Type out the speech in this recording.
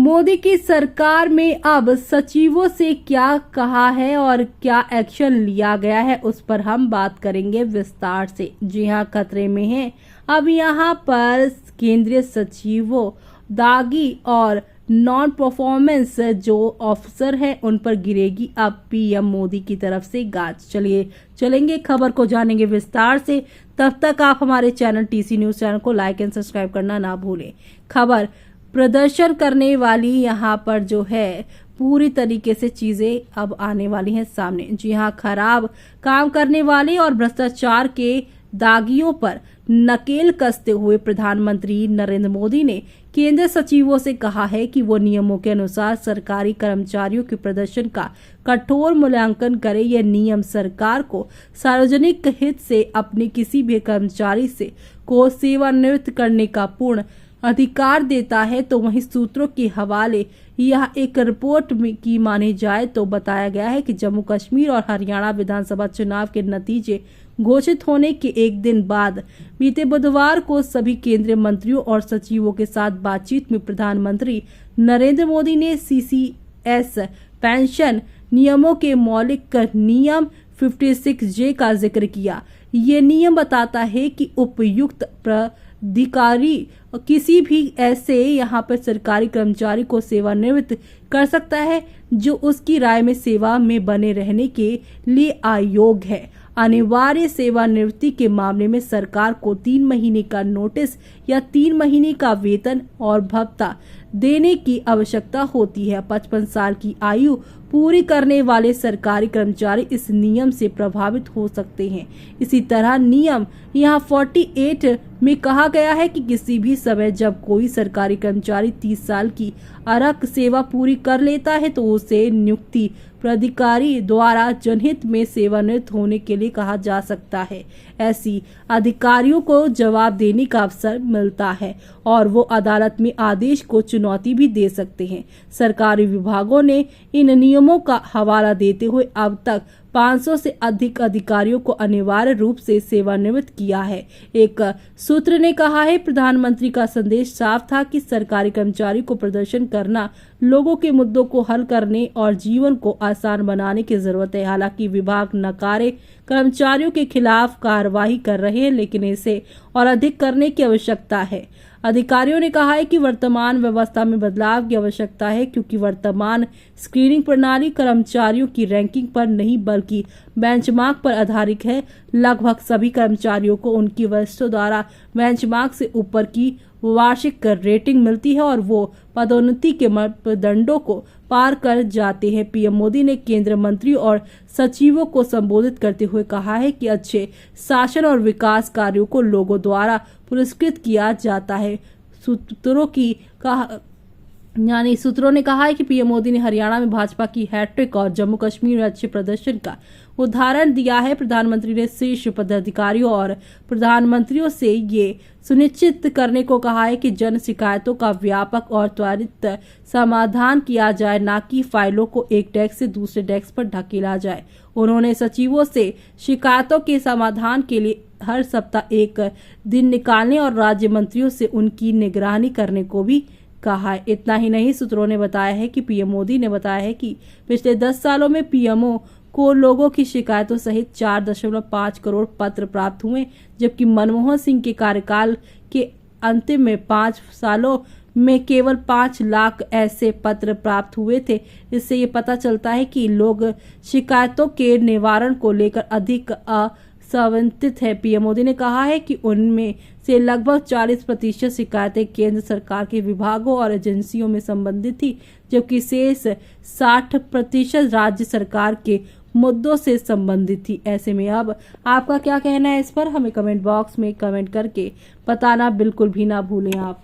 मोदी की सरकार में अब सचिवों से क्या कहा है और क्या एक्शन लिया गया है, उस पर हम बात करेंगे विस्तार से। जी हां, खतरे में है अब यहां पर केंद्रीय सचिवों दागी और नॉन परफॉर्मेंस जो ऑफिसर हैं उन पर गिरेगी अब पीएम मोदी की तरफ से गाज। चलेंगे खबर को जानेंगे विस्तार से। तब तक आप हमारे चैनल टीसी न्यूज चैनल को लाइक एंड सब्सक्राइब करना ना भूलें। खबर प्रदर्शन करने वाली यहाँ पर जो है पूरी तरीके से चीजें अब आने वाली हैं सामने। जी हाँ, खराब काम करने वाले और भ्रष्टाचार के दागियों पर नकेल कसते हुए प्रधानमंत्री नरेंद्र मोदी ने केंद्रीय सचिवों से कहा है कि वो नियमों के अनुसार सरकारी कर्मचारियों के प्रदर्शन का कठोर मूल्यांकन करें। यह नियम सरकार को सार्वजनिक हित से अपने किसी भी कर्मचारी से को सेवानिवृत्त करने का पूर्ण अधिकार देता है। तो वहीं सूत्रों के हवाले यह एक रिपोर्ट की मानी जाए तो बताया गया है कि जम्मू कश्मीर और हरियाणा विधानसभा चुनाव के नतीजे घोषित होने के एक दिन बाद बीते बुधवार को सभी केंद्रीय मंत्रियों और सचिवों के साथ बातचीत में प्रधानमंत्री नरेंद्र मोदी ने सीसीएस पेंशन नियमों के मौलिक नियम 56J का जिक्र किया। ये नियम बताता है कि उपयुक्त अधिकारी किसी भी ऐसे यहाँ पर सरकारी कर्मचारी को सेवानिवृत्त कर सकता है जो उसकी राय में सेवा में बने रहने के लिए अयोग्य है। अनिवार्य सेवानिवृत्ति के मामले में सरकार को 3 महीने का नोटिस या 3 महीने का वेतन और भत्ता देने की आवश्यकता होती है। 55 साल की आयु पूरी करने वाले सरकारी कर्मचारी इस नियम से प्रभावित हो सकते हैं। इसी तरह नियम यहाँ 48 में कहा गया है कि किसी भी समय जब कोई सरकारी कर्मचारी 30 साल की आरक्षित सेवा पूरी कर लेता है तो उसे नियुक्ति प्राधिकारी द्वारा जनहित में सेवानिवृत्त होने के लिए कहा जा सकता है। ऐसी अधिकारियों को जवाब देने का अवसर मिलता है और वो अदालत में आदेश को चुनौती भी दे सकते हैं। सरकारी विभागों ने इन नियमों का हवाला देते हुए अब तक 500 से अधिक अधिकारियों को अनिवार्य रूप से सेवानिवृत्त किया है। एक सूत्र ने कहा है, प्रधानमंत्री का संदेश साफ था कि सरकारी कर्मचारी को प्रदर्शन करना, लोगों के मुद्दों को हल करने और जीवन को आसान बनाने की जरूरत है। हालांकि विभाग नकारे कर्मचारियों के खिलाफ कार्रवाई कर रहे हैं, लेकिन इसे और अधिक करने की आवश्यकता है। अधिकारियों ने कहा है कि वर्तमान व्यवस्था में बदलाव की आवश्यकता है क्योंकि वर्तमान स्क्रीनिंग प्रणाली कर्मचारियों की रैंकिंग पर नहीं बल्कि बेंचमार्क पर आधारित है। लगभग सभी कर्मचारियों को उनकी वरिष्ठों द्वारा बेंचमार्क से ऊपर की वार्षिक रेटिंग मिलती है और वो पदोन्नति के मापदंडों को पार कर जाते हैं। पीएम मोदी ने केंद्रीय मंत्रियों और सचिवों को संबोधित करते हुए कहा है कि अच्छे शासन और विकास कार्यों को लोगों द्वारा पुरस्कृत किया जाता है। सूत्रों ने कहा है कि पीएम मोदी ने हरियाणा में भाजपा की हैट्रिक और जम्मू कश्मीर में अच्छे प्रदर्शन का उदाहरण दिया है। प्रधानमंत्री ने शीर्ष पदाधिकारियों और प्रधानमंत्रियों से ये सुनिश्चित करने को कहा है कि जन शिकायतों का व्यापक और त्वरित समाधान किया जाए, न कि फाइलों को एक डेस्क से दूसरे डेस्क पर ढकेला जाए। उन्होंने सचिवों से शिकायतों के समाधान के लिए हर सप्ताह एक दिन निकालने और राज्य मंत्रियों से उनकी निगरानी करने को भी कहा है। इतना ही नहीं, सूत्रों ने बताया है कि पीएम मोदी ने बताया है कि पिछले 10 सालों में पीएमओ को लोगों की शिकायतों सहित 4.5 करोड़ पत्र प्राप्त हुए, जबकि मनमोहन सिंह के कार्यकाल के अंतिम में 5 सालों में केवल 5 लाख ऐसे पत्र प्राप्त हुए थे। इससे ये पता चलता है कि लोग शिकायतों के निवारण को लेकर अधिक असंतुष्ट है। पीएम मोदी ने कहा है कि उनमें से लगभग 40% शिकायतें केंद्र सरकार के विभागों और एजेंसियों में संबंधित थी, जबकि शेष 60% राज्य सरकार के मुद्दों से संबंधित थी। ऐसे में अब आपका क्या कहना है इस पर हमें कमेंट बॉक्स में कमेंट करके बताना बिल्कुल भी ना भूलें आप।